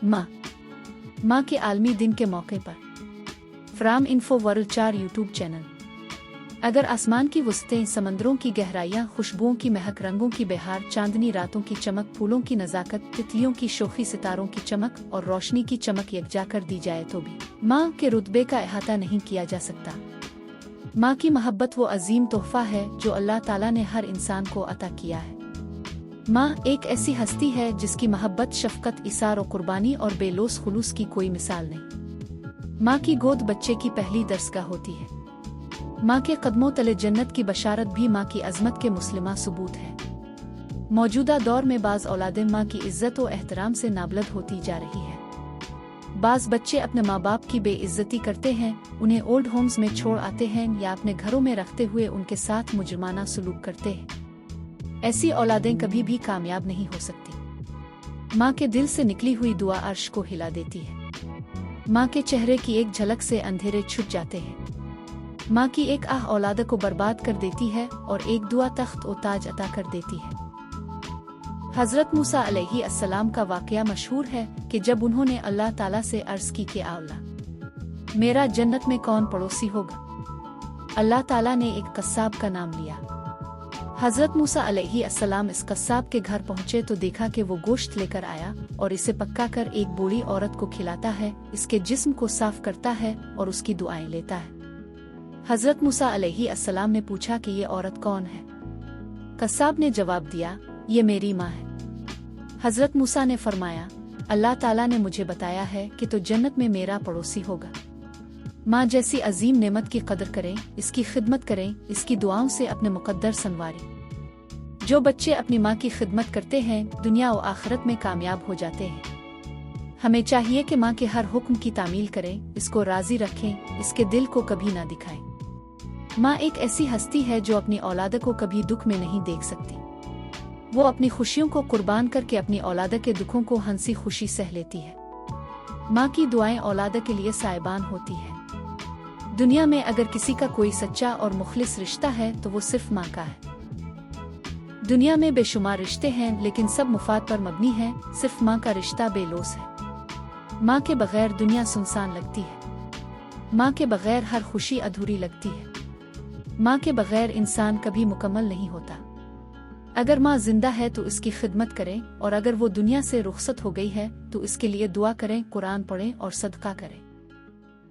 माँ माँ के आलमी दिन के मौके पर from info world 4 YouTube channel. अगर आसमान की वसतें, समंदरों की गहराइयाँ, खुशबुओं की महक, रंगों की बहार, चांदनी रातों की चमक, फूलों की नज़ाकत, तितलियों की शोखी, सितारों की चमक और रोशनी की चमक यकजा कर दी जाए तो भी माँ के रुतबे का अहाता नहीं किया जा सकता। माँ की मोहब्बत वो अजीम तोहफा है जो अल्लाह ताला ने हर इंसान को अता किया है। माँ एक ऐसी हस्ती है जिसकी मोहब्बत, शफकत, इसार और कुर्बानी और बेलोस खुलूस की कोई मिसाल नहीं। माँ की गोद बच्चे की पहली दरसगाह होती है। माँ के कदमों तले जन्नत की बशारत भी माँ की अजमत के मुस्लिमा सबूत है। मौजूदा दौर में बाज़ औलादें माँ की इज्जत और एहतराम से नाबलद होती जा रही है। बाज़ बच्चे अपने माँ बाप की बेइज्जती करते हैं, उन्हें ओल्ड होम्स में छोड़ आते हैं या अपने घरों में रखते हुए उनके साथ मुजरमाना सलूक करते हैं। ऐसी औलादें कभी भी कामयाब नहीं हो सकती। माँ के दिल से निकली हुई दुआ अर्श को हिला देती है। माँ के चेहरे की एक झलक से अंधेरे छुट जाते हैं। माँ की एक आह औलाद को बर्बाद कर देती है और एक दुआ तख्त और ताज अता कर देती है। हजरत मूसा अलैहि अस्सलाम का वाकया मशहूर है कि जब उन्होंने अल्लाह ताला से अर्ज की कि अल्लाह, मेरा जन्नत में कौन पड़ोसी होगा। अल्लाह ताला ने एक कस्साब का नाम लिया। हजरत मूसा अलैहि अस्सलाम इस कस्साब के घर पहुंचे तो देखा कि वो गोश्त लेकर आया और इसे पक्का कर एक बूढ़ी औरत को खिलाता है, इसके जिस्म को साफ करता है और उसकी दुआएं लेता है। हजरत मूसा अलैहि अस्सलाम ने पूछा कि ये औरत कौन है। कस्साब ने जवाब दिया, ये मेरी माँ है। हजरत मूसा ने फरमाया, अल्लाह ताला ने मुझे बताया है कि तो जन्नत में मेरा पड़ोसी होगा। माँ जैसी अजीम नेमत की कदर करें, इसकी खिदमत करें, इसकी दुआओं से अपने मुकद्दर संवारें। जो बच्चे अपनी माँ की खिदमत करते हैं दुनिया और आखिरत में कामयाब हो जाते हैं। हमें चाहिए कि माँ के हर हुक्म की तामील करें, इसको राजी रखें, इसके दिल को कभी ना दिखाएं। माँ एक ऐसी हस्ती है जो अपनी औलाद को कभी दुख में नहीं देख सकती। वो अपनी खुशियों को कुर्बान करके अपनी औलाद के दुखों को हंसी खुशी सह लेती है। माँ की दुआएं औलाद के लिए साइबान होती है। दुनिया में अगर किसी का कोई सच्चा और मुखलिस रिश्ता है तो वो सिर्फ माँ का है। दुनिया में बेशुमार रिश्ते हैं लेकिन सब मुफाद पर मबनी है, सिर्फ माँ का रिश्ता बेलोस है। माँ के बगैर दुनिया सुनसान लगती है। माँ के बगैर हर खुशी अधूरी लगती है। माँ के बगैर इंसान कभी मुकम्मल नहीं होता। अगर माँ जिंदा है तो इसकी खिदमत करें और अगर वो दुनिया से रुखसत हो गई है तो इसके लिए दुआ करें, कुरान पढ़ें और सदका करें।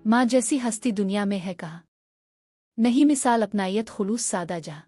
माँ जैसी हस्ती दुनिया में है कहाँ। नहीं मिसाल अपनायत खुलूस सादा जहाँ।